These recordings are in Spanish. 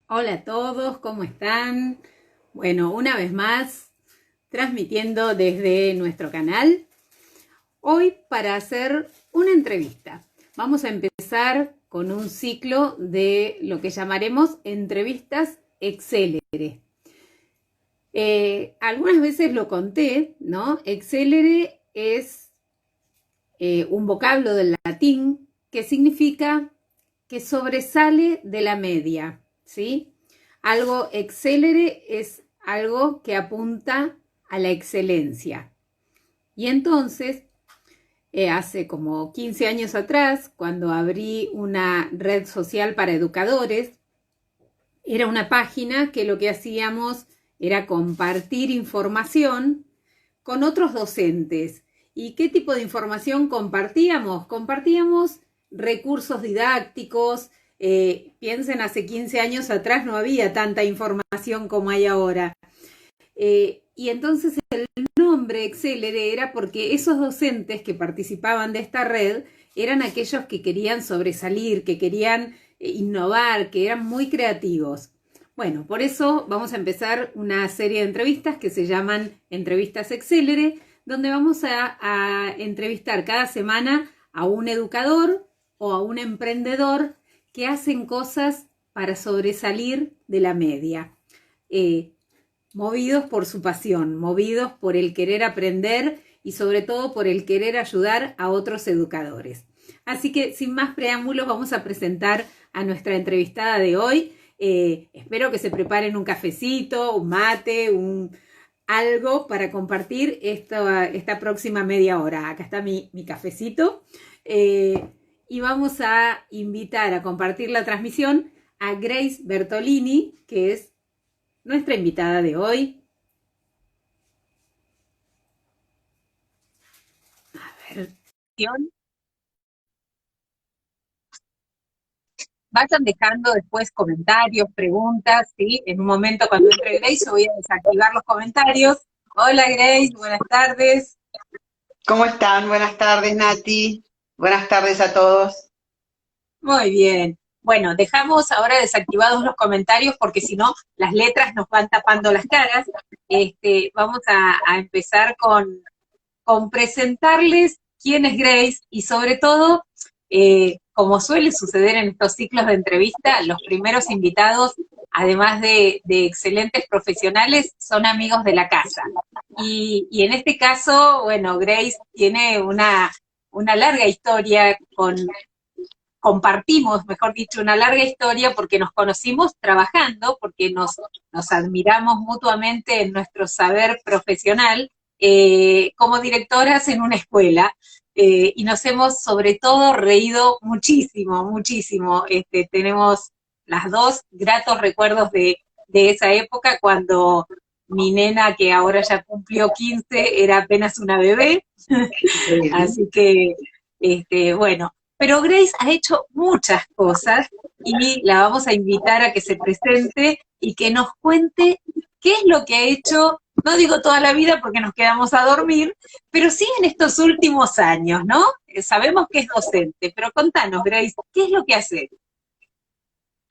Hola a todos, ¿cómo están? Bueno, una vez más, transmitiendo desde nuestro canal, hoy para hacer una entrevista. Vamos a empezar con un ciclo de lo que llamaremos entrevistas Excelere. Algunas veces lo conté, ¿no? Excelere es un vocablo del latín que significa que sobresale de la media, ¿sí? Algo excelere es algo que apunta a la excelencia. Y entonces, hace como 15 años atrás, cuando abrí una red social para educadores, era una página que lo que hacíamos era compartir información con otros docentes. ¿Y qué tipo de información compartíamos? Compartíamos recursos didácticos. Piensen, hace 15 años atrás no había tanta información como hay ahora. Y entonces el nombre Excelere era porque esos docentes que participaban de esta red eran aquellos que querían sobresalir, que querían innovar, que eran muy creativos. Bueno, por eso vamos a empezar una serie de entrevistas que se llaman Entrevistas Excelere, donde vamos a entrevistar cada semana a un educador o a un emprendedor que hacen cosas para sobresalir de la media. Movidos por su pasión, movidos por el querer aprender y sobre todo por el querer ayudar a otros educadores. Así que sin más preámbulos vamos a presentar a nuestra entrevistada de hoy. Espero que se preparen un cafecito, un mate, algo para compartir esta próxima media hora. Acá está mi cafecito. Y vamos a invitar a compartir la transmisión a Grace Bertolini, que es nuestra invitada de hoy. A ver. Vayan dejando después comentarios, preguntas, ¿sí? En un momento cuando entre Grace yo voy a desactivar los comentarios. Hola Grace, buenas tardes. ¿Cómo están? Buenas tardes, Nati. Buenas tardes a todos. Muy bien. Bueno, dejamos ahora desactivados los comentarios porque si no, las letras nos van tapando las caras. Vamos a empezar con presentarles quién es Grace y sobre todo, como suele suceder en estos ciclos de entrevista, los primeros invitados, además de excelentes profesionales, son amigos de la casa. Y en este caso, bueno, Grace tiene una larga historia compartimos, mejor dicho, una larga historia porque nos conocimos trabajando, porque nos admiramos mutuamente en nuestro saber profesional como directoras en una escuela. Y nos hemos sobre todo reído muchísimo, muchísimo. Tenemos las dos gratos recuerdos de esa época cuando mi nena, que ahora ya cumplió 15, era apenas una bebé. Así que, bueno, pero Grace ha hecho muchas cosas y la vamos a invitar a que se presente y que nos cuente qué es lo que ha hecho, no digo toda la vida porque nos quedamos a dormir, pero sí en estos últimos años, ¿no? Sabemos que es docente, pero contanos, Grace, ¿qué es lo que hace?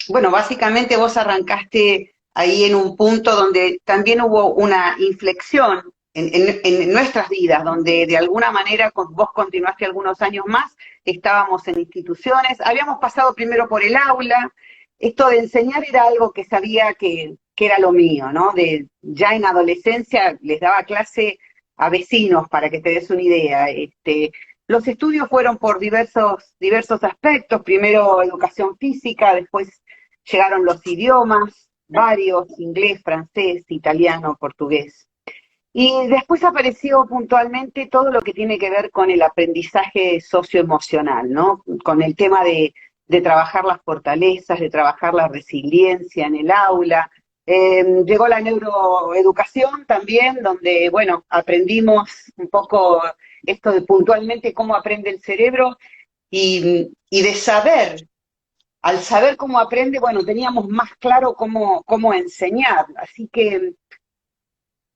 Bueno, básicamente vos arrancaste ahí en un punto donde también hubo una inflexión en nuestras vidas, donde de alguna manera vos continuaste algunos años más, estábamos en instituciones, habíamos pasado primero por el aula, esto de enseñar era algo que sabía que era lo mío, ¿no? Ya en adolescencia les daba clase a vecinos, para que te des una idea. Los estudios fueron por diversos aspectos, primero educación física, después llegaron los idiomas, varios, inglés, francés, italiano, portugués. Y después apareció puntualmente todo lo que tiene que ver con el aprendizaje socioemocional, ¿no? Con el tema de trabajar las fortalezas, de trabajar la resiliencia en el aula. Llegó la neuroeducación también, donde, bueno, aprendimos un poco esto de puntualmente cómo aprende el cerebro y de saber, al saber cómo aprende, bueno, teníamos más claro cómo enseñar. Así que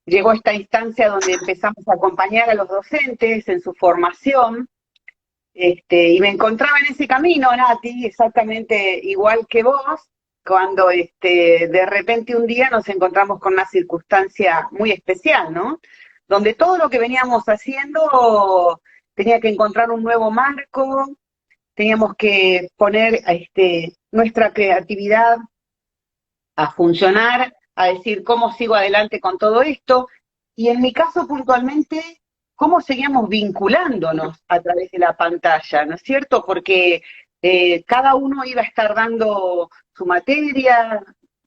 llegó esta instancia donde empezamos a acompañar a los docentes en su formación, y me encontraba en ese camino, Nati, exactamente igual que vos, cuando de repente un día nos encontramos con una circunstancia muy especial, ¿no? Donde todo lo que veníamos haciendo tenía que encontrar un nuevo marco, teníamos que poner nuestra creatividad a funcionar, a decir cómo sigo adelante con todo esto, y en mi caso puntualmente, cómo seguíamos vinculándonos a través de la pantalla, ¿no es cierto? Porque cada uno iba a estar dando su materia,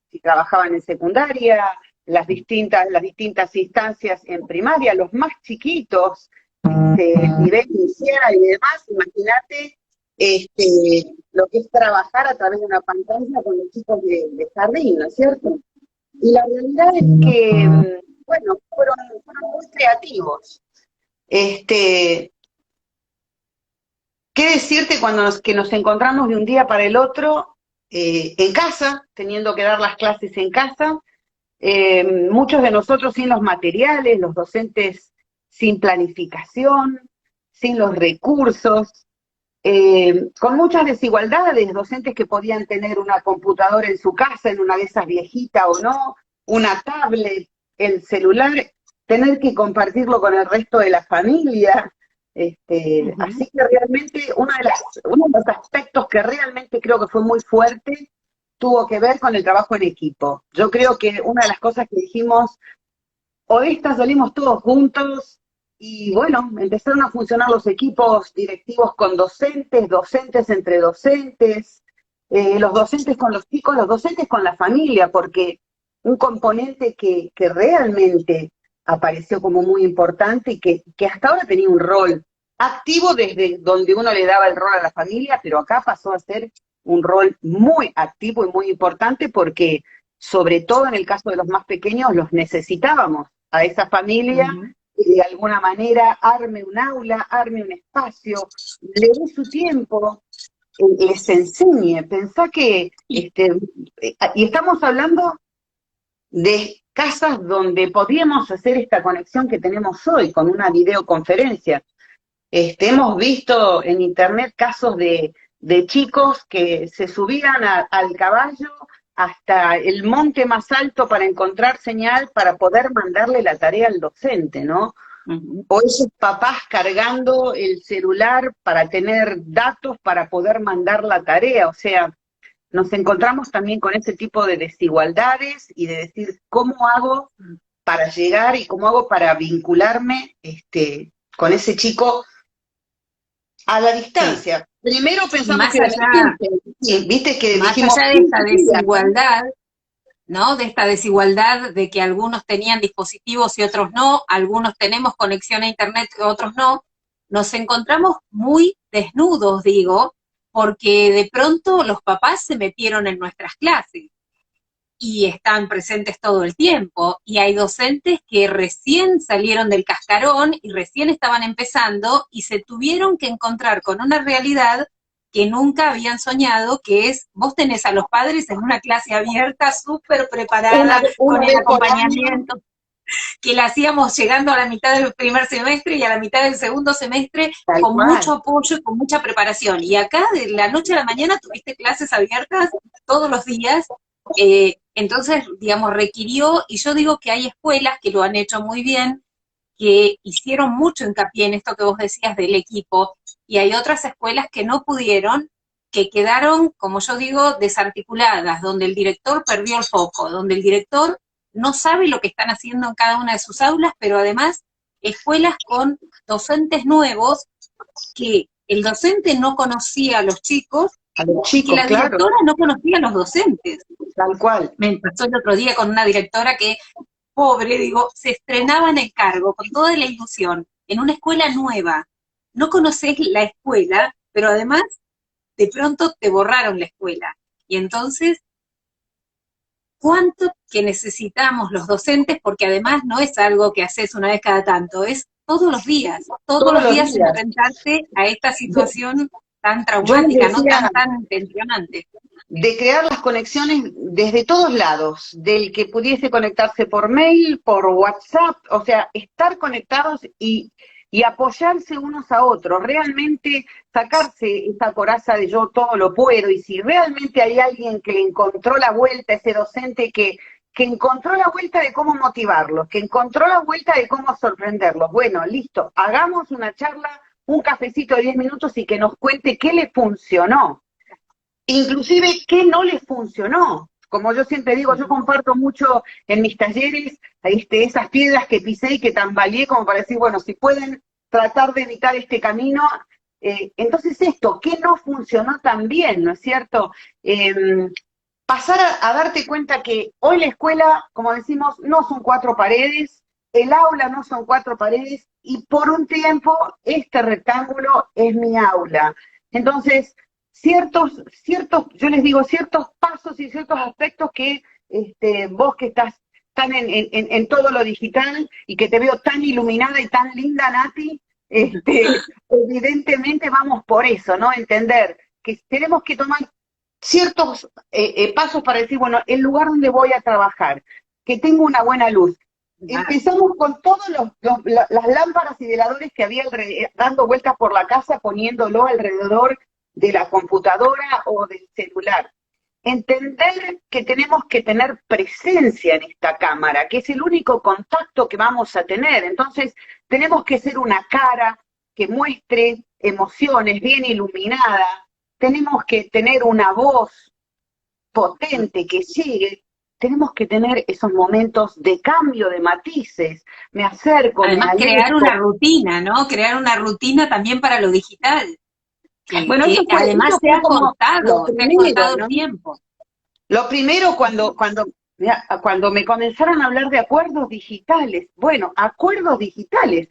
si trabajaban en secundaria, las distintas instancias en primaria, los más chiquitos, nivel inicial y demás, imagínate lo que es trabajar a través de una pantalla con los chicos de jardín, ¿no es cierto? Y la realidad es que, bueno, fueron muy creativos. ¿Qué decirte cuando que nos encontramos de un día para el otro en casa, teniendo que dar las clases en casa? Muchos de nosotros sin los materiales, los docentes sin planificación, sin los recursos, con muchas desigualdades, docentes que podían tener una computadora en su casa, en una de esas viejitas o no, una tablet, el celular, tener que compartirlo con el resto de la familia. Así que realmente uno de los aspectos que realmente creo que fue muy fuerte tuvo que ver con el trabajo en equipo. Yo creo que una de las cosas que dijimos, o de esta salimos todos juntos, y bueno, empezaron a funcionar los equipos directivos con docentes, docentes entre docentes, los docentes con los chicos, los docentes con la familia, porque un componente que realmente apareció como muy importante y que hasta ahora tenía un rol activo desde donde uno le daba el rol a la familia, pero acá pasó a ser un rol muy activo y muy importante porque, sobre todo en el caso de los más pequeños, los necesitábamos a esa familia que de alguna manera arme un aula, arme un espacio, le dé su tiempo, les enseñe. Pensá que, y estamos hablando de casas donde podíamos hacer esta conexión que tenemos hoy con una videoconferencia. Hemos visto en internet casos de chicos que se subían al caballo hasta el monte más alto para encontrar señal para poder mandarle la tarea al docente, ¿no? O esos papás cargando el celular para tener datos para poder mandar la tarea. O sea, nos encontramos también con ese tipo de desigualdades y de decir, ¿cómo hago para llegar y cómo hago para vincularme con ese chico a la distancia? Sí. Primero pensamos más que allá, viste que más dijimos, allá de esta desigualdad, ¿no? De esta desigualdad de que algunos tenían dispositivos y otros no, algunos tenemos conexión a internet y otros no, nos encontramos muy desnudos, digo, porque de pronto los papás se metieron en nuestras clases y están presentes todo el tiempo, y hay docentes que recién salieron del cascarón y recién estaban empezando y se tuvieron que encontrar con una realidad que nunca habían soñado, que es, vos tenés a los padres en una clase abierta, súper preparada, con el acompañamiento, que la hacíamos llegando a la mitad del primer semestre y a la mitad del segundo semestre, con mucho apoyo y con mucha preparación. Y acá, de la noche a la mañana, tuviste clases abiertas todos los días. Entonces, digamos, requirió, y yo digo que hay escuelas que lo han hecho muy bien, que hicieron mucho hincapié en esto que vos decías del equipo, y hay otras escuelas que no pudieron, que quedaron, como yo digo, desarticuladas, donde el director perdió el foco, donde el director no sabe lo que están haciendo en cada una de sus aulas, pero además escuelas con docentes nuevos que el docente no conocía a los chicos, y que la directora no conocía a los docentes. Tal cual. Me pasó el otro día con una directora que, pobre, digo, se estrenaba en el cargo con toda la ilusión, en una escuela nueva. No conocés la escuela, pero además de pronto te borraron la escuela. Y entonces, ¿cuánto que necesitamos los docentes? Porque además no es algo que haces una vez cada tanto, es todos los días enfrentarte a esta situación tan traumática, no tan tensionante. De crear las conexiones desde todos lados, del que pudiese conectarse por mail, por WhatsApp, o sea, estar conectados y y apoyarse unos a otros, realmente sacarse esa coraza de yo todo lo puedo, y si realmente hay alguien que le encontró la vuelta, ese docente que encontró la vuelta de cómo motivarlos, que encontró la vuelta de cómo sorprenderlos, bueno, listo, hagamos una charla, un cafecito de 10 minutos y que nos cuente qué le funcionó, inclusive qué no le funcionó. Como yo siempre digo, yo comparto mucho en mis talleres esas piedras que pisé y que tambaleé como para decir, bueno, si pueden tratar de evitar este camino, entonces esto, ¿qué no funcionó tan bien, no es cierto? Pasar a darte cuenta que hoy la escuela, como decimos, no son 4 paredes, el aula no son 4 paredes, y por un tiempo este rectángulo es mi aula. Entonces, yo les digo, ciertos pasos y ciertos aspectos que vos que estás tan en todo lo digital y que te veo tan iluminada y tan linda, Nati, evidentemente vamos por eso, ¿no? Entender que tenemos que tomar ciertos pasos para decir, bueno, el lugar donde voy a trabajar, que tenga una buena luz. Empezamos con todas las lámparas y veladores que había dando vueltas por la casa, poniéndolo alrededor de la computadora o del celular. Entender que tenemos que tener presencia en esta cámara, que es el único contacto que vamos a tener. Entonces, tenemos que ser una cara que muestre emociones, bien iluminada. Tenemos que tener una voz potente que llegue. Tenemos que tener esos momentos de cambio de matices. Me acerco, además crear una rutina, ¿no? Crear una rutina también para lo digital. Bueno, que además se ha cortado ¿no? el tiempo. Lo primero cuando me comenzaron a hablar de acuerdos digitales, bueno, acuerdos digitales,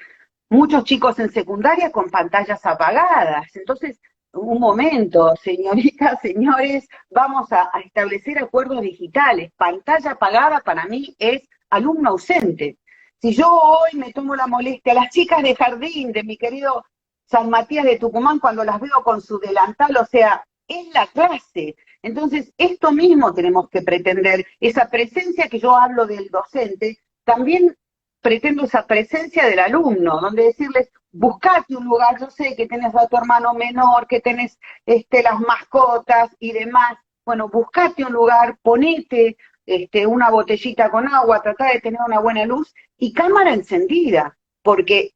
muchos chicos en secundaria con pantallas apagadas, entonces, un momento, señoritas, señores, vamos a establecer acuerdos digitales, pantalla apagada para mí es alumno ausente. Si yo hoy me tomo la molestia, las chicas de jardín de mi querido San Matías de Tucumán, cuando las veo con su delantal, o sea, es la clase. Entonces, esto mismo tenemos que pretender, esa presencia que yo hablo del docente, también pretendo esa presencia del alumno, donde decirles, buscate un lugar, yo sé que tenés a tu hermano menor, que tenés las mascotas y demás, bueno, buscate un lugar, ponete una botellita con agua, tratá de tener una buena luz y cámara encendida, porque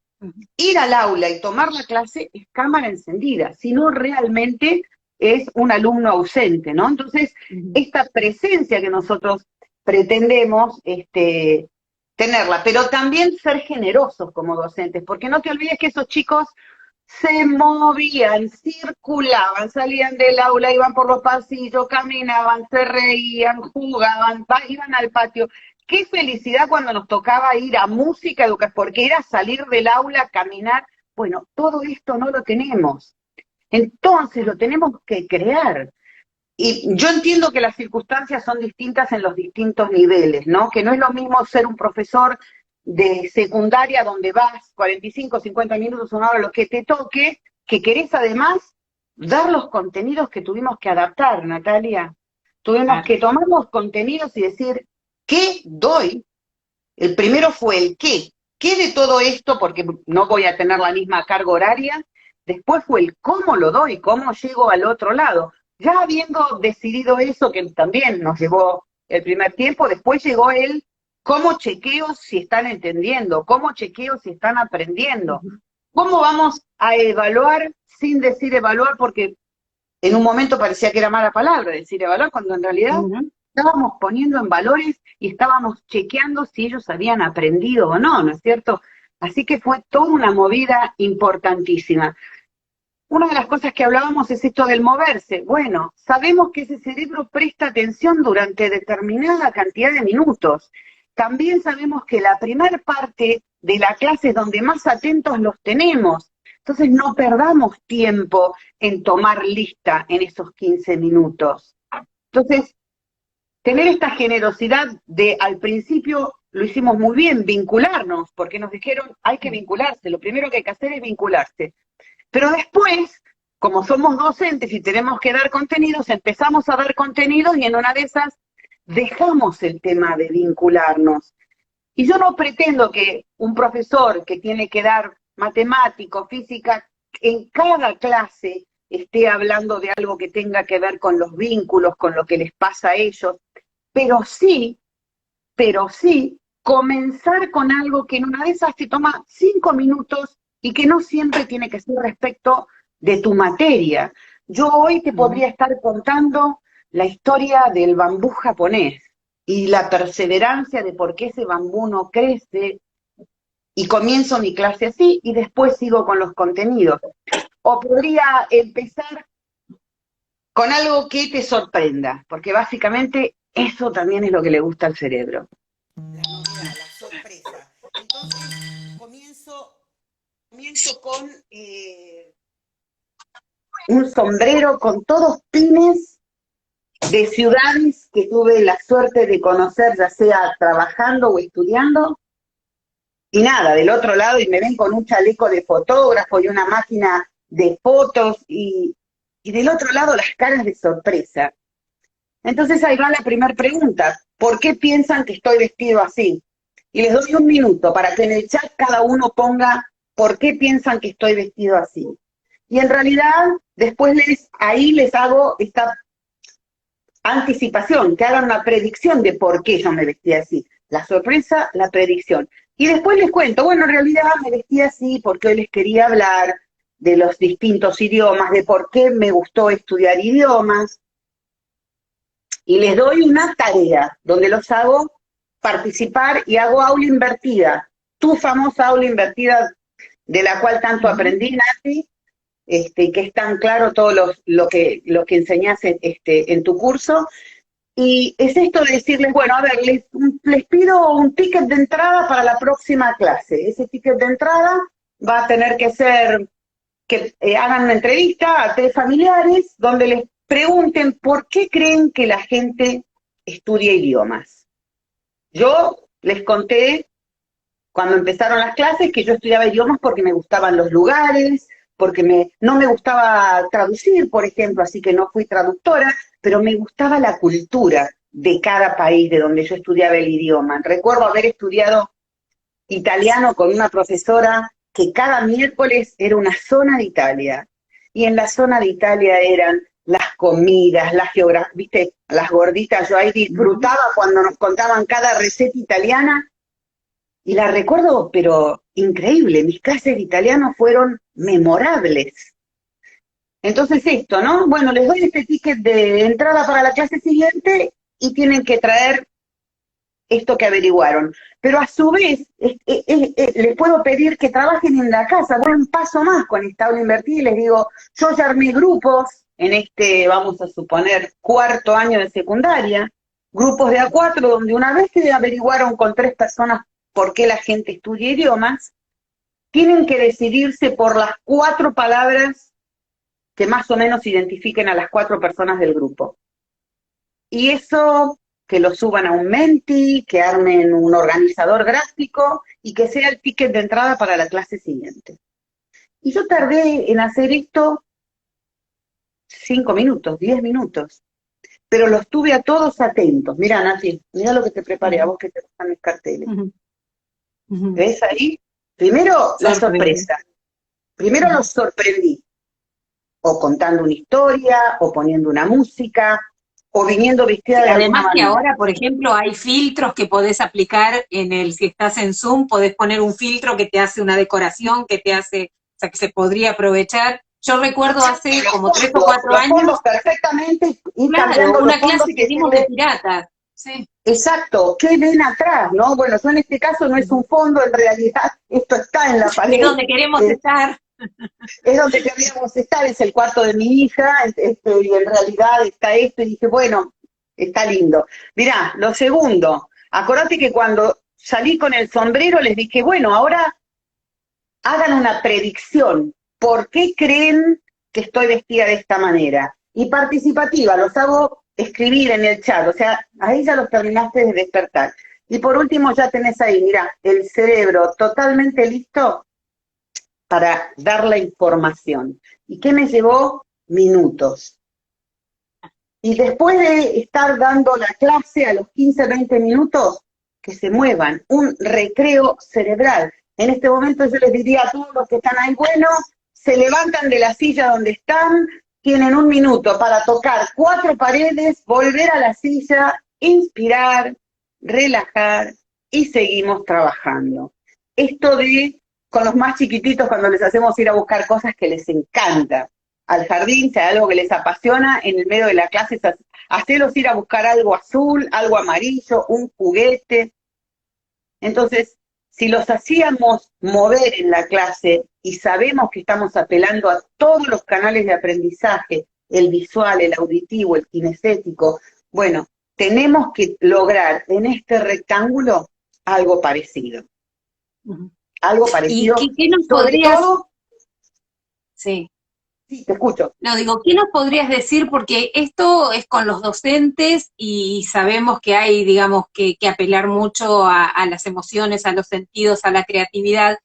ir al aula y tomar la clase es cámara encendida, si no realmente es un alumno ausente, ¿no? Entonces, esta presencia que nosotros pretendemos tenerla, pero también ser generosos como docentes, porque no te olvides que esos chicos se movían, circulaban, salían del aula, iban por los pasillos, caminaban, se reían, jugaban, iban al patio. Qué felicidad cuando nos tocaba ir a música, porque era salir del aula, caminar. Bueno, todo esto no lo tenemos. Entonces lo tenemos que crear. Y yo entiendo que las circunstancias son distintas en los distintos niveles, ¿no? Que no es lo mismo ser un profesor de secundaria donde vas 45, 50 minutos, una hora, lo que te toque, que querés además dar los contenidos que tuvimos que adaptar, Natalia. Tuvimos que tomar los contenidos y decir, ¿qué doy? El primero fue el qué. ¿Qué de todo esto? Porque no voy a tener la misma carga horaria. Después fue el cómo lo doy, cómo llego al otro lado. Ya habiendo decidido eso, que también nos llevó el primer tiempo, después llegó el cómo chequeo si están entendiendo, cómo chequeo si están aprendiendo. ¿Cómo vamos a evaluar sin decir evaluar? Porque en un momento parecía que era mala palabra decir evaluar, cuando en realidad estábamos poniendo en valores y estábamos chequeando si ellos habían aprendido o no, ¿no es cierto? Así que fue toda una movida importantísima. Una de las cosas que hablábamos es esto del moverse. Bueno, sabemos que ese cerebro presta atención durante determinada cantidad de minutos. También sabemos que la primera parte de la clase es donde más atentos los tenemos. Entonces no perdamos tiempo en tomar lista en esos 15 minutos. Entonces, tener esta generosidad de, al principio lo hicimos muy bien, vincularnos, porque nos dijeron, hay que vincularse, lo primero que hay que hacer es vincularse. Pero después, como somos docentes y tenemos que dar contenidos, empezamos a dar contenidos y en una de esas dejamos el tema de vincularnos. Y yo no pretendo que un profesor que tiene que dar matemático, física, en cada clase esté hablando de algo que tenga que ver con los vínculos, con lo que les pasa a ellos, pero sí comenzar con algo que en una de esas te toma 5 minutos y que no siempre tiene que ser respecto de tu materia. Yo hoy te podría estar contando la historia del bambú japonés y la perseverancia de por qué ese bambú no crece, y comienzo mi clase así y después sigo con los contenidos. O podría empezar con algo que te sorprenda, porque básicamente eso también es lo que le gusta al cerebro. La novedad, la sorpresa. Entonces comienzo con un sombrero con todos pines de ciudades que tuve la suerte de conocer, ya sea trabajando o estudiando, y nada, del otro lado, y me ven con un chaleco de fotógrafo y una máquina de fotos, y del otro lado las caras de sorpresa. Entonces ahí va la primera pregunta: ¿por qué piensan que estoy vestido así? Y les doy 1 minuto para que en el chat cada uno ponga por qué piensan que estoy vestido así. Y en realidad, después ahí les hago esta anticipación, que hagan una predicción de por qué yo me vestí así. La sorpresa, la predicción. Y después les cuento, bueno, en realidad me vestí así porque hoy les quería hablar de los distintos idiomas, de por qué me gustó estudiar idiomas. Y les doy una tarea donde los hago participar y hago aula invertida. Tu famosa aula invertida de la cual tanto aprendí, Nati, que es tan claro todo lo que enseñás en tu curso. Y es esto de decirles, bueno, a ver, les pido un ticket de entrada para la próxima clase. Ese ticket de entrada va a tener que ser que hagan una entrevista a 3 familiares donde les pregunten por qué creen que la gente estudia idiomas. Yo les conté cuando empezaron las clases que yo estudiaba idiomas porque me gustaban los lugares, porque no me gustaba traducir, por ejemplo, así que no fui traductora, pero me gustaba la cultura de cada país de donde yo estudiaba el idioma. Recuerdo haber estudiado italiano con una profesora que cada miércoles era una zona de Italia, y en la zona de Italia eran las comidas, la geografía, viste, las gorditas. Yo ahí disfrutaba cuando nos contaban cada receta italiana, y la recuerdo, pero increíble. Mis clases de italiano fueron memorables. Entonces esto, ¿no? Bueno, les doy este ticket de entrada para la clase siguiente y tienen que traer esto que averiguaron. Pero a su vez, les puedo pedir que trabajen en la casa. Voy un paso más con esta aula invertida y les digo, yo ya armé grupos en vamos a suponer, 4º año de secundaria, grupos de A4, donde una vez que averiguaron con 3 personas por qué la gente estudia idiomas, tienen que decidirse por las 4 palabras que más o menos identifiquen a las 4 personas del grupo. Y eso, que lo suban a un Menti, que armen un organizador gráfico y que sea el ticket de entrada para la clase siguiente. Y yo tardé en hacer esto 5 minutos, 10 minutos, pero los tuve a todos atentos. Mirá, Nati, mirá lo que te preparé, a vos que te gustan mis carteles. ¿Ves ahí? Primero, la sorpresa. Primero los sorprendí, o contando una historia, o poniendo una música, o viniendo vestida de alguna Además que manera. ahora, por ejemplo, hay filtros que podés aplicar si estás en Zoom, podés poner un filtro que te hace una decoración, que te hace, o sea, que se podría aprovechar. Yo recuerdo hace como 3 o 4 años. Fondos perfectamente, ir cambiando Claro, una los fondos clase que dimos de piratas. Sí. Exacto, ¿qué ven atrás, no? Bueno, yo en este caso no es un fondo, en realidad esto está en la pared. Es donde queremos estar. Es donde queríamos estar, es el cuarto de mi hija, y en realidad está esto, y dije, bueno, está lindo. Mirá, lo segundo, acordate que cuando salí con el sombrero les dije, bueno, ahora hagan una predicción. ¿Por qué creen que estoy vestida de esta manera? Y participativa, los hago escribir en el chat, o sea, ahí ya los terminaste de despertar. Y por último ya tenés ahí, mirá, el cerebro totalmente listo para dar la información. ¿Y qué me llevó? Minutos. Y después de estar dando la clase a los 15, 20 minutos, que se muevan, un recreo cerebral, En este momento yo les diría a todos los que están ahí, bueno, se levantan de la silla donde están, tienen 1 minuto para tocar 4 paredes, volver a la silla, inspirar, relajar y seguimos trabajando. Esto de, con los más chiquititos, cuando les hacemos ir a buscar cosas que les encanta, al jardín, si hay algo que les apasiona, en el medio de la clase, hacerlos ir a buscar algo azul, algo amarillo, un juguete. Entonces, si los hacíamos mover en la clase y sabemos que estamos apelando a todos los canales de aprendizaje, el visual, el auditivo, el kinestético, bueno, tenemos que lograr en este rectángulo algo parecido. Algo parecido. ¿Y qué nos sobre podrías...? todo, Sí. sí, te escucho. No, digo, ¿qué nos podrías decir? Porque esto es con los docentes y sabemos que hay, digamos, que apelar mucho a las emociones, a los sentidos, a la creatividad,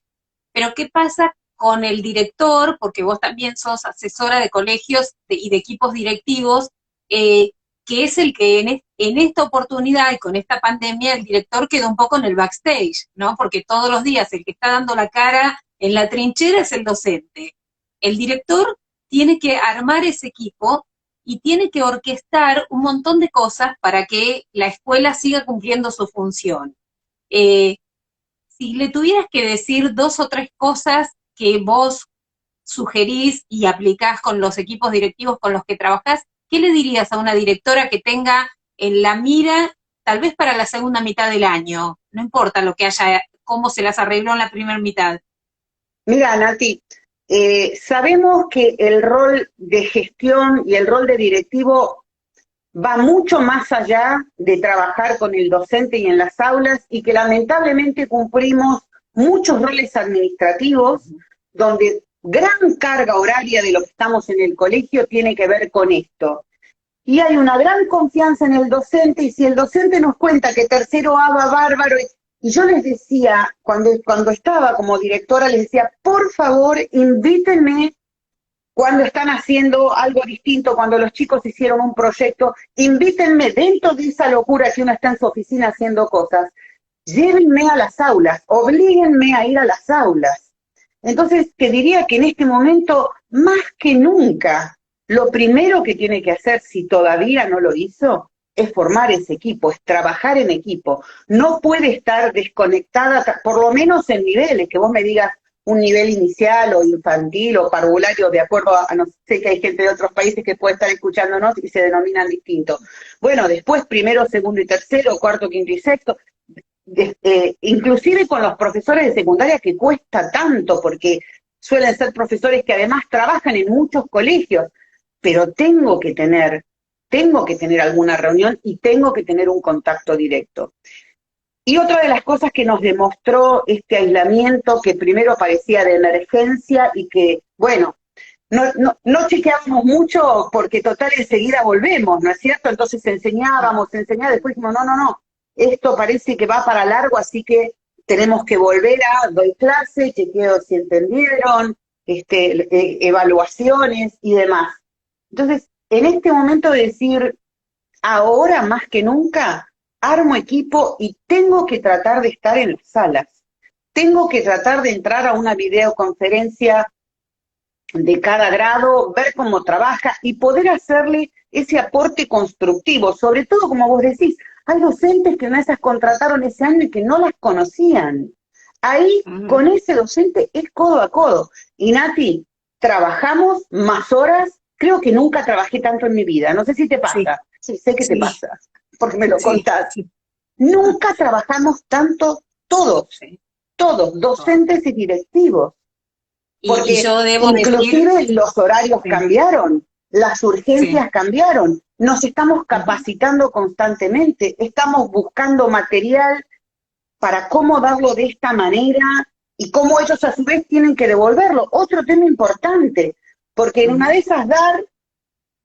pero ¿qué pasa con el director? Porque vos también sos asesora de colegios y de equipos directivos, que es el que en esta oportunidad y con esta pandemia el director quedó un poco en el backstage, ¿no? Porque todos los días el que está dando la cara en la trinchera es el docente. El director tiene que armar ese equipo y tiene que orquestar un montón de cosas para que la escuela siga cumpliendo su función. Si le tuvieras que decir 2 o 3 cosas que vos sugerís y aplicás con los equipos directivos con los que trabajás, ¿qué le dirías a una directora que tenga en la mira, tal vez para la segunda mitad del año? No importa lo que haya, cómo se las arregló en la primera mitad. Mira, Nati, sabemos que el rol de gestión y el rol de directivo va mucho más allá de trabajar con el docente y en las aulas y que lamentablemente cumplimos muchos roles administrativos donde gran carga horaria de lo que estamos en el colegio tiene que ver con esto. Y hay una gran confianza en el docente y si el docente nos cuenta que tercero A va bárbaro, y yo les decía, cuando estaba como directora, les decía, por favor, invítenme cuando están haciendo algo distinto, cuando los chicos hicieron un proyecto, invítenme dentro de esa locura que uno está en su oficina haciendo cosas, llévenme a las aulas, oblíguenme a ir a las aulas. Entonces, te diría que en este momento, más que nunca, lo primero que tiene que hacer, si todavía no lo hizo, es formar ese equipo, es trabajar en equipo. No puede estar desconectada, por lo menos en niveles, que vos me digas, un nivel inicial o infantil o parvulario, de acuerdo a no sé que hay gente de otros países que puede estar escuchándonos y se denominan distinto. Bueno, después primero, segundo y tercero, cuarto, quinto y sexto, inclusive con los profesores de secundaria que cuesta tanto, porque suelen ser profesores que además trabajan en muchos colegios, pero tengo que tener alguna reunión y tengo que tener un contacto directo. Y otra de las cosas que nos demostró este aislamiento, que primero parecía de emergencia y que, bueno, no chequeábamos mucho porque total enseguida volvemos, ¿no es cierto? Entonces enseñábamos, después dijimos, no, esto parece que va para largo, así que tenemos que volver doy clase, chequeo si entendieron, evaluaciones y demás. Entonces, en este momento de decir, ahora más que nunca, armo equipo y tengo que tratar de estar en las salas. Tengo que tratar de entrar a una videoconferencia de cada grado, ver cómo trabaja y poder hacerle ese aporte constructivo. Sobre todo, como vos decís, hay docentes que no esas contrataron ese año y que no las conocían. Ahí, con ese docente, es codo a codo. Y Nati, trabajamos más horas, creo que nunca trabajé tanto en mi vida. No sé si te pasa. Sí, sé que te pasa, porque me lo contás. Nunca trabajamos tanto todos, docentes y directivos. Porque y yo debo inclusive decir, los horarios cambiaron, las urgencias cambiaron, nos estamos capacitando constantemente, estamos buscando material para cómo darlo de esta manera y cómo ellos a su vez tienen que devolverlo. Otro tema importante, porque en una de esas dar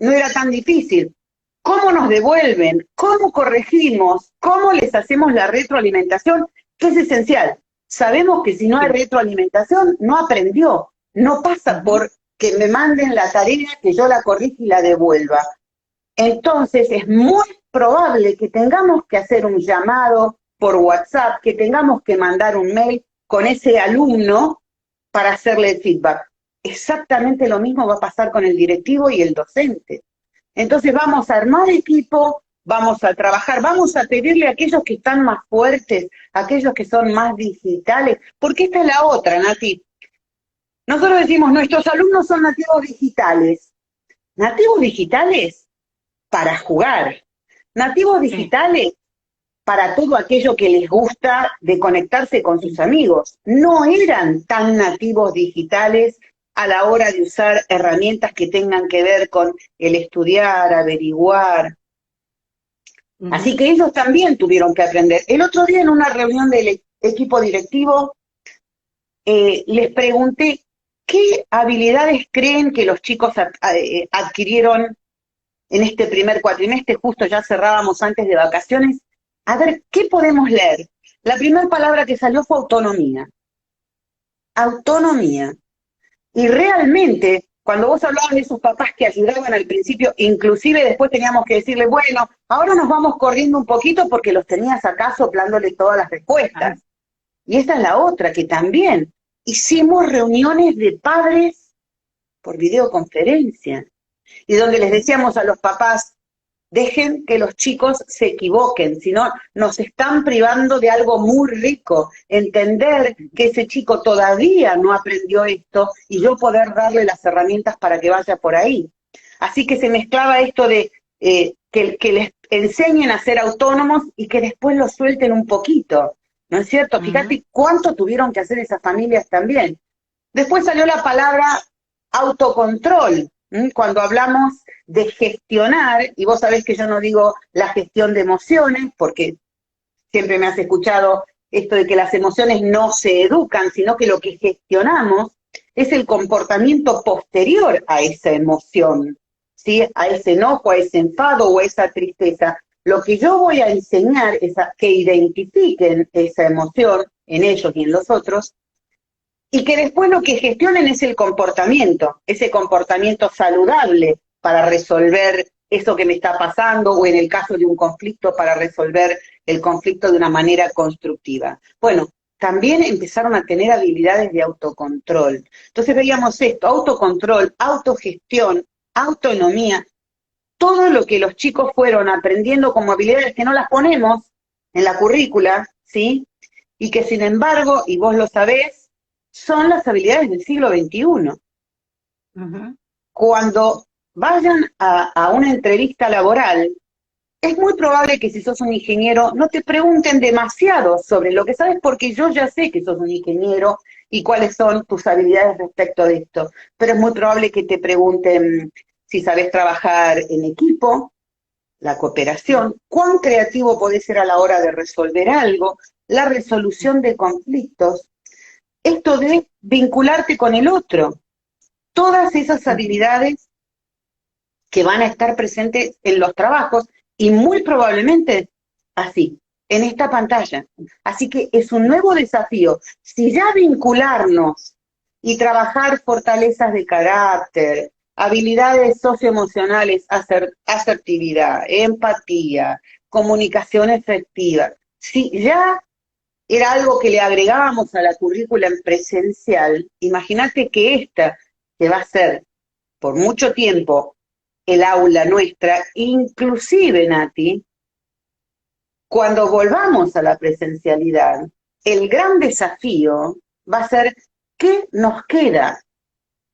no era tan difícil. ¿Cómo nos devuelven? ¿Cómo corregimos? ¿Cómo les hacemos la retroalimentación? Que es esencial. Sabemos que si no hay retroalimentación, no aprendió. No pasa por que me manden la tarea, que yo la corrija y la devuelva. Entonces es muy probable que tengamos que hacer un llamado por WhatsApp, que tengamos que mandar un mail, con ese alumno para hacerle el feedback. Exactamente lo mismo va a pasar con el directivo y el docente. Entonces vamos a armar equipo, vamos a trabajar, vamos a pedirle a aquellos que están más fuertes, a aquellos que son más digitales, porque esta es la otra, Nati. Nosotros decimos, nuestros alumnos son nativos digitales. Nativos digitales para jugar. Nativos digitales para todo aquello que les gusta de conectarse con sus amigos. No eran tan nativos digitales a la hora de usar herramientas que tengan que ver con el estudiar, averiguar. Así que ellos también tuvieron que aprender. El otro día en una reunión del equipo directivo les pregunté qué habilidades creen que los chicos adquirieron en este primer cuatrimestre, justo ya cerrábamos antes de vacaciones. A ver, ¿qué podemos leer? La primera palabra que salió fue autonomía. Autonomía. Y realmente, cuando vos hablabas de esos papás que ayudaban al principio, inclusive después teníamos que decirle, bueno, ahora nos vamos corriendo un poquito porque los tenías acá soplándole todas las respuestas. Y esta es la otra, que también hicimos reuniones de padres por videoconferencia, y donde les decíamos a los papás, dejen que los chicos se equivoquen, si no nos están privando de algo muy rico, entender que ese chico todavía no aprendió esto y yo poder darle las herramientas para que vaya por ahí. Así que se mezclaba esto de que les enseñen a ser autónomos y que después los suelten un poquito, ¿no es cierto? Fíjate cuánto tuvieron que hacer esas familias también. Después salió la palabra autocontrol, cuando hablamos de gestionar, y vos sabés que yo no digo la gestión de emociones, porque siempre me has escuchado esto de que las emociones no se educan, sino que lo que gestionamos es el comportamiento posterior a esa emoción, ¿sí? A ese enojo, a ese enfado o a esa tristeza. Lo que yo voy a enseñar es a que identifiquen esa emoción en ellos y en los otros, y que después lo que gestionen es el comportamiento, ese comportamiento saludable para resolver eso que me está pasando, o en el caso de un conflicto, para resolver el conflicto de una manera constructiva. Bueno, también empezaron a tener habilidades de autocontrol. Entonces veíamos esto, autocontrol, autogestión, autonomía, todo lo que los chicos fueron aprendiendo como habilidades que no las ponemos en la currícula, ¿sí? Y que sin embargo, y vos lo sabés, son las habilidades del siglo XXI. Cuando vayan a una entrevista laboral, es muy probable que si sos un ingeniero no te pregunten demasiado sobre lo que sabes, porque yo ya sé que sos un ingeniero y cuáles son tus habilidades respecto de esto. Pero es muy probable que te pregunten si sabes trabajar en equipo, la cooperación, cuán creativo podés ser a la hora de resolver algo, la resolución de conflictos, esto de vincularte con el otro. Todas esas habilidades que van a estar presentes en los trabajos y muy probablemente así, en esta pantalla. Así que es un nuevo desafío. Si ya vincularnos y trabajar fortalezas de carácter, habilidades socioemocionales, asertividad, empatía, comunicación efectiva, si ya era algo que le agregábamos a la currícula en presencial, imagínate que esta, que va a ser por mucho tiempo el aula nuestra, inclusive, Nati, cuando volvamos a la presencialidad, el gran desafío va a ser qué nos queda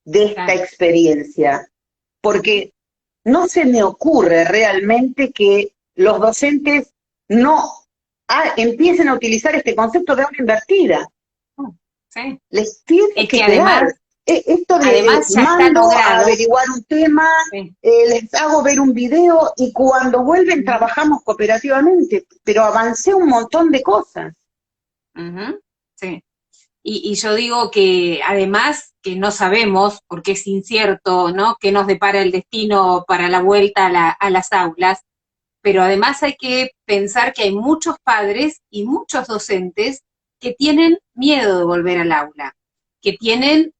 de esta experiencia, porque no se me ocurre realmente que los docentes no empiecen a utilizar este concepto de aula invertida. Sí. Les tiene que además, esto de además ya mando a averiguar un tema, les hago ver un video y cuando vuelven trabajamos cooperativamente, pero avancé un montón de cosas. Sí. Y yo digo que además que no sabemos, porque es incierto, ¿no?, qué nos depara el destino para la vuelta a las aulas, pero además hay que pensar que hay muchos padres y muchos docentes que tienen miedo de volver al aula, que tienen,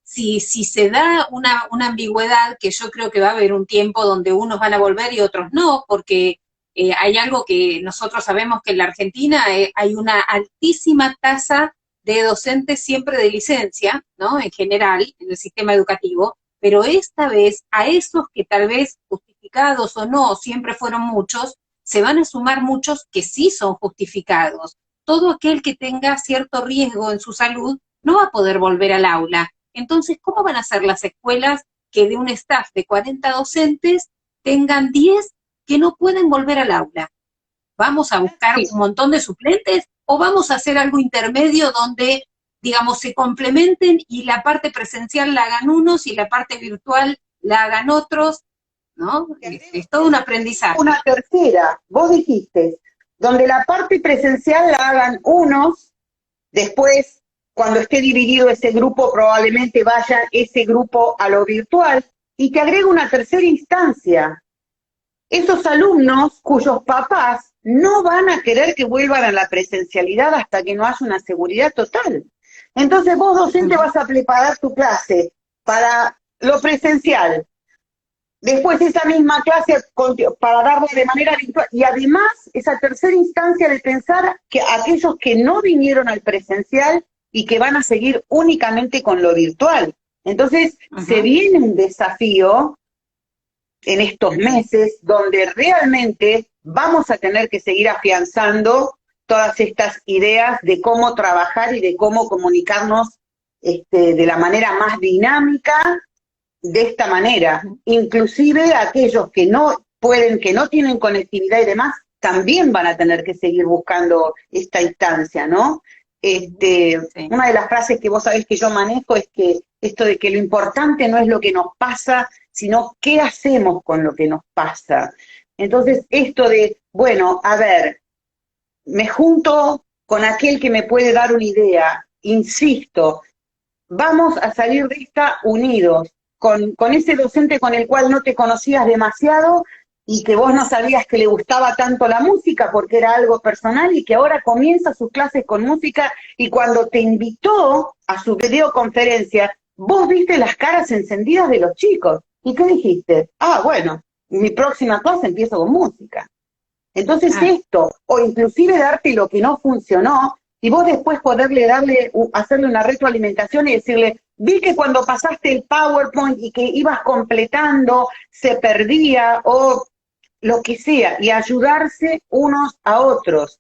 si se da una ambigüedad, que yo creo que va a haber un tiempo donde unos van a volver y otros no, porque hay algo que nosotros sabemos que en la Argentina hay una altísima tasa de docentes siempre de licencia, ¿no? En general, en el sistema educativo, pero esta vez a esos que tal vez justificados o no, siempre fueron muchos, se van a sumar muchos que sí son justificados. Todo aquel que tenga cierto riesgo en su salud no va a poder volver al aula. Entonces, ¿cómo van a ser las escuelas que de un staff de 40 docentes tengan 10 que no pueden volver al aula? ¿Vamos a buscar un montón de suplentes o vamos a hacer algo intermedio donde, digamos, se complementen y la parte presencial la hagan unos y la parte virtual la hagan otros? ¿No? Es todo un aprendizaje. Una tercera, vos dijiste, donde la parte presencial la hagan unos, después, cuando esté dividido ese grupo, probablemente vaya ese grupo a lo virtual, y te agrego una tercera instancia. Esos alumnos cuyos papás no van a querer que vuelvan a la presencialidad hasta que no haya una seguridad total. Entonces vos, docente, vas a preparar tu clase para lo presencial, después esa misma clase para darla de manera virtual, y además esa tercera instancia de pensar que aquellos que no vinieron al presencial y que van a seguir únicamente con lo virtual. Entonces se viene un desafío en estos meses donde realmente vamos a tener que seguir afianzando todas estas ideas de cómo trabajar y de cómo comunicarnos de la manera más dinámica, de esta manera. Inclusive aquellos que no pueden, que no tienen conectividad y demás, también van a tener que seguir buscando esta instancia, ¿no? Una de las frases que vos sabés que yo manejo es que esto de que lo importante no es lo que nos pasa, sino qué hacemos con lo que nos pasa. Entonces, esto de, bueno, a ver, me junto con aquel que me puede dar una idea, insisto, vamos a salir de esta unidos, con ese docente con el cual no te conocías demasiado y que vos no sabías que le gustaba tanto la música porque era algo personal y que ahora comienza sus clases con música, y cuando te invitó a su videoconferencia, vos viste las caras encendidas de los chicos. ¿Y qué dijiste? Ah, bueno, mi próxima clase empiezo con música. Entonces esto, o inclusive darte lo que no funcionó, y vos después hacerle una retroalimentación y decirle, vi que cuando pasaste el PowerPoint y que ibas completando, se perdía, o lo que sea, y ayudarse unos a otros.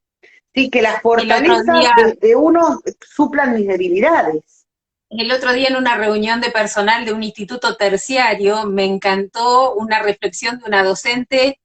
Sí, que las fortalezas de uno suplan mis debilidades. El otro día en una reunión de personal de un instituto terciario me encantó una reflexión de una docente,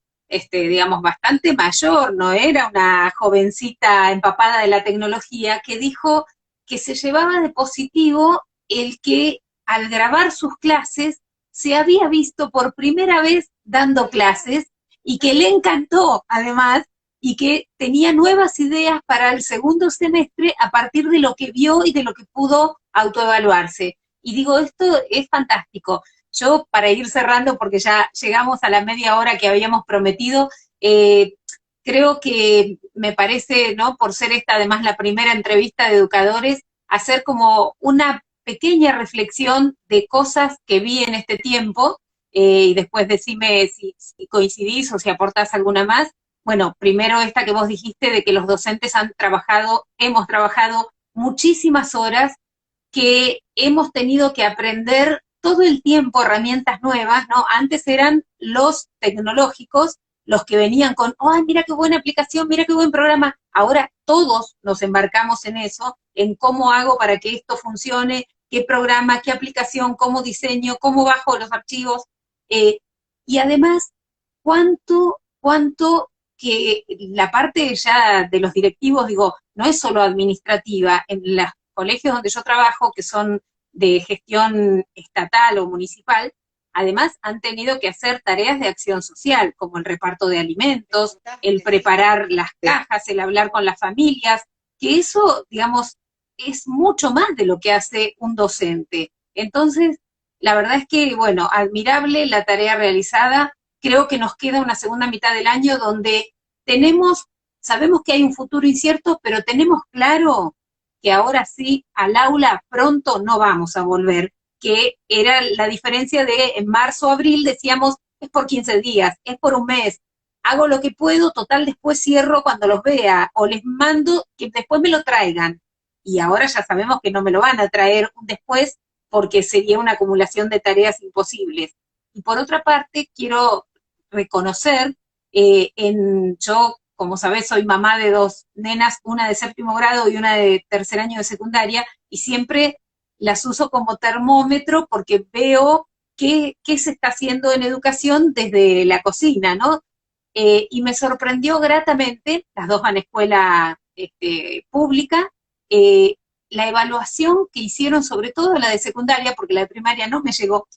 digamos, bastante mayor, no era una jovencita empapada de la tecnología, que dijo que se llevaba de positivo el que al grabar sus clases se había visto por primera vez dando clases y que le encantó además y que tenía nuevas ideas para el segundo semestre a partir de lo que vio y de lo que pudo autoevaluarse. Y digo, esto es fantástico. Yo, para ir cerrando, porque ya llegamos a la media hora que habíamos prometido, creo que me parece, ¿no?, por ser esta además la primera entrevista de educadores, hacer como una pequeña reflexión de cosas que vi en este tiempo, y después decime si coincidís o si aportás alguna más. Bueno, primero esta que vos dijiste de que los docentes hemos trabajado muchísimas horas, que hemos tenido que aprender todo el tiempo herramientas nuevas, ¿no? Antes eran los tecnológicos los que venían con, ¡ay, mira qué buena aplicación, mira qué buen programa! Ahora todos nos embarcamos en eso, en cómo hago para que esto funcione, qué programa, qué aplicación, cómo diseño, cómo bajo los archivos. Y además, cuánto que la parte ya de los directivos, digo, no es solo administrativa, en los colegios donde yo trabajo, que son de gestión estatal o municipal, además han tenido que hacer tareas de acción social, como el reparto de alimentos, el preparar las cajas, el hablar con las familias, que eso, digamos, es mucho más de lo que hace un docente. Entonces, la verdad es que, bueno, admirable la tarea realizada. Creo que nos queda una segunda mitad del año donde sabemos que hay un futuro incierto, pero tenemos claro que ahora sí al aula pronto no vamos a volver, que era la diferencia de en marzo o abril decíamos, es por 15 días, es por un mes, hago lo que puedo, total después cierro cuando los vea, o les mando que después me lo traigan. y ahora ya sabemos que no me lo van a traer después porque sería una acumulación de tareas imposibles. Y por otra parte, quiero reconocer, yo, como sabés, soy mamá de dos nenas, una de séptimo grado y una de tercer año de secundaria, y siempre las uso como termómetro porque veo qué se está haciendo en educación desde la cocina, ¿no? Y me sorprendió gratamente, las dos van a escuela pública, la evaluación que hicieron, sobre todo la de secundaria, porque la de primaria no me llegó,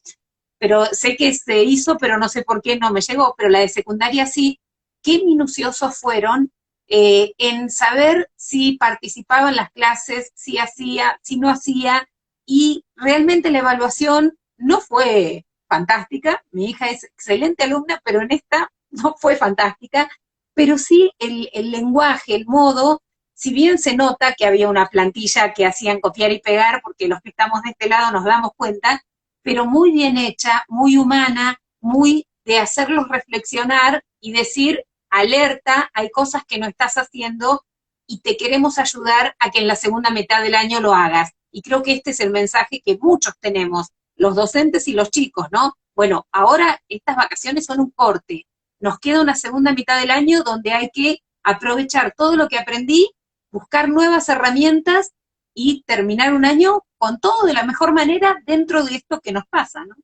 pero sé que se hizo, pero no sé por qué no me llegó, pero la de secundaria sí, qué minuciosos fueron en saber si participaba en las clases, si hacía, si no hacía, y realmente la evaluación no fue fantástica, mi hija es excelente alumna, pero en esta no fue fantástica, pero sí el lenguaje, el modo, si bien se nota que había una plantilla que hacían copiar y pegar, porque los que estamos de este lado nos damos cuenta, pero muy bien hecha, muy humana, muy de hacerlos reflexionar y decir, alerta, hay cosas que no estás haciendo y te queremos ayudar a que en la segunda mitad del año lo hagas. Y creo que este es el mensaje que muchos tenemos, los docentes y los chicos, ¿no? Bueno, ahora estas vacaciones son un corte. Nos queda una segunda mitad del año donde hay que aprovechar todo lo que aprendí, buscar nuevas herramientas y terminar un año con todo de la mejor manera dentro de esto que nos pasa, ¿no?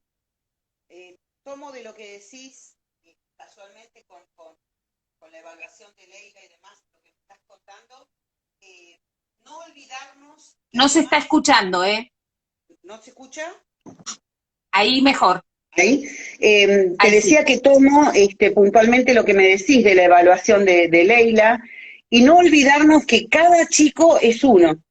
Tomo de lo que decís, casualmente con la evaluación de Leila y demás, lo que me estás contando, no olvidarnos... No se está escuchando, ¿eh? ¿No se escucha? Ahí mejor. Ahí. Ahí Te decía sí. que tomo puntualmente lo que me decís de la evaluación de Leila, y no olvidarnos que cada chico es uno.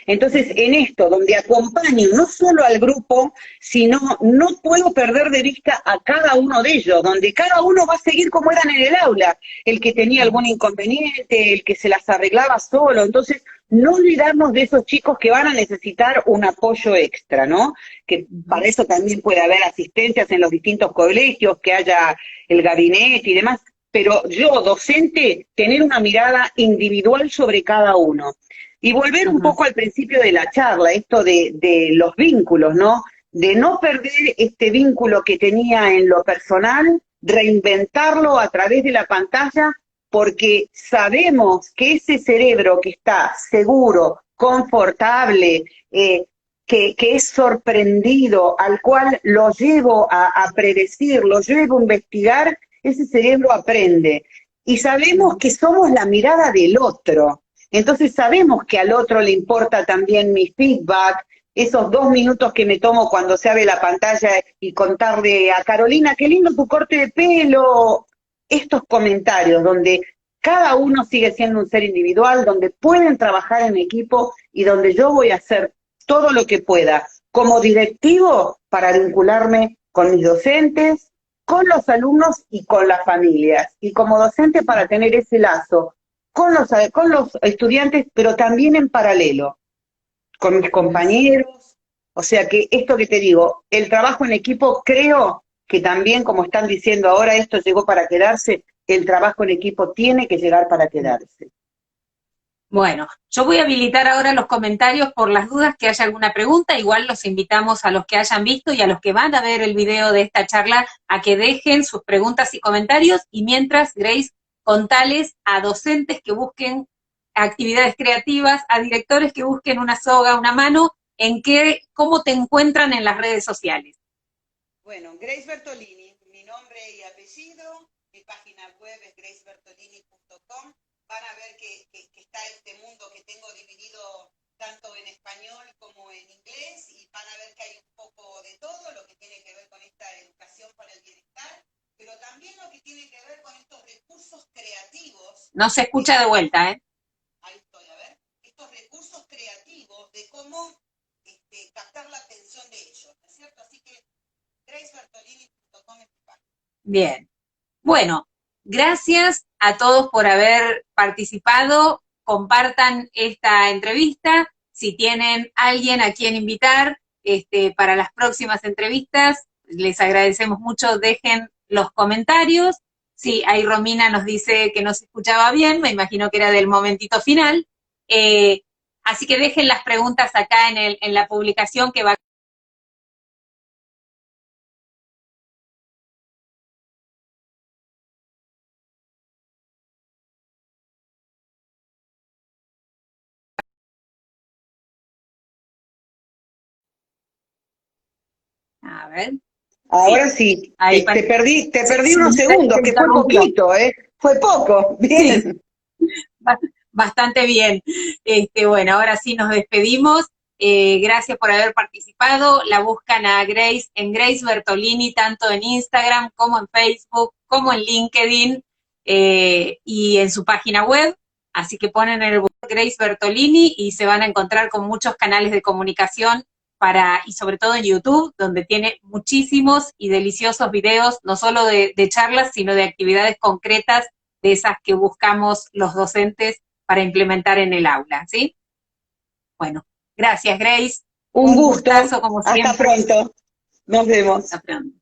Entonces, en esto, donde acompaño no solo al grupo, sino no puedo perder de vista a cada uno de ellos, donde cada uno va a seguir como eran en el aula, el que tenía algún inconveniente, el que se las arreglaba solo. Entonces, no olvidarnos de esos chicos que van a necesitar un apoyo extra, ¿no? Que para eso también puede haber asistencias en los distintos colegios, que haya el gabinete y demás, pero yo, docente, tener una mirada individual sobre cada uno. Y volver un poco al principio de la charla, esto de los vínculos, ¿no? De no perder este vínculo que tenía en lo personal, reinventarlo a través de la pantalla, porque sabemos que ese cerebro que está seguro, confortable, que es sorprendido, al cual lo llevo a predecir, lo llevo a investigar, ese cerebro aprende. Y sabemos que somos la mirada del otro. Entonces sabemos que al otro le importa también mi feedback, esos 2 minutos que me tomo cuando se abre la pantalla y contarle a Carolina, qué lindo tu corte de pelo. Estos comentarios donde cada uno sigue siendo un ser individual, donde pueden trabajar en equipo y donde yo voy a hacer todo lo que pueda como directivo para vincularme con mis docentes, con los alumnos y con las familias. Y como docente para tener ese lazo con los estudiantes, pero también en paralelo, con mis compañeros. O sea que esto que te digo, el trabajo en equipo, creo que también, como están diciendo ahora, esto llegó para quedarse, el trabajo en equipo tiene que llegar para quedarse. Bueno, yo voy a habilitar ahora los comentarios por las dudas que haya alguna pregunta. Igual los invitamos a los que hayan visto y a los que van a ver el video de esta charla a que dejen sus preguntas y comentarios. Y mientras, Grace, contales a docentes que busquen actividades creativas, a directores que busquen una soga, una mano, cómo te encuentran en las redes sociales. Bueno, Grace Bertolini, mi nombre y apellido, mi página web es gracebertolini.com. Van a ver que está este mundo que tengo dividido tanto en español como en inglés, y van a ver que hay un poco de todo lo que tiene que ver con esta educación para el bienestar, pero también lo que tiene que ver con estos recursos creativos. No se escucha de vuelta, ¿eh? Ahí estoy, a ver. Estos recursos creativos de cómo captar la atención de ellos, ¿no es cierto? Así que gracebertolini.com es mi página. Bien. Bueno, gracias a todos por haber participado. Compartan esta entrevista. Si tienen alguien a quien invitar para las próximas entrevistas, les agradecemos mucho. Dejen los comentarios. Sí, ahí Romina nos dice que no se escuchaba bien, me imagino que era del momentito final. Así que dejen las preguntas acá en la publicación que va. A ver. Ahora sí, Ahí te sí, perdí sí, unos segundos, se que fue interrumpió. poquito, ¿eh? Fue poco, bien. Bastante bien. Bueno, ahora sí nos despedimos. Gracias por haber participado. La buscan a Grace en Grace Bertolini, tanto en Instagram como en Facebook, como en LinkedIn y en su página web. Así que ponen en el buscador Grace Bertolini y se van a encontrar con muchos canales de comunicación y sobre todo en YouTube, donde tiene muchísimos y deliciosos videos, no solo de charlas, sino de actividades concretas de esas que buscamos los docentes para implementar en el aula, ¿sí? Bueno, gracias Grace, Un un gusto, gustazo como hasta siempre. pronto, nos vemos. Hasta pronto.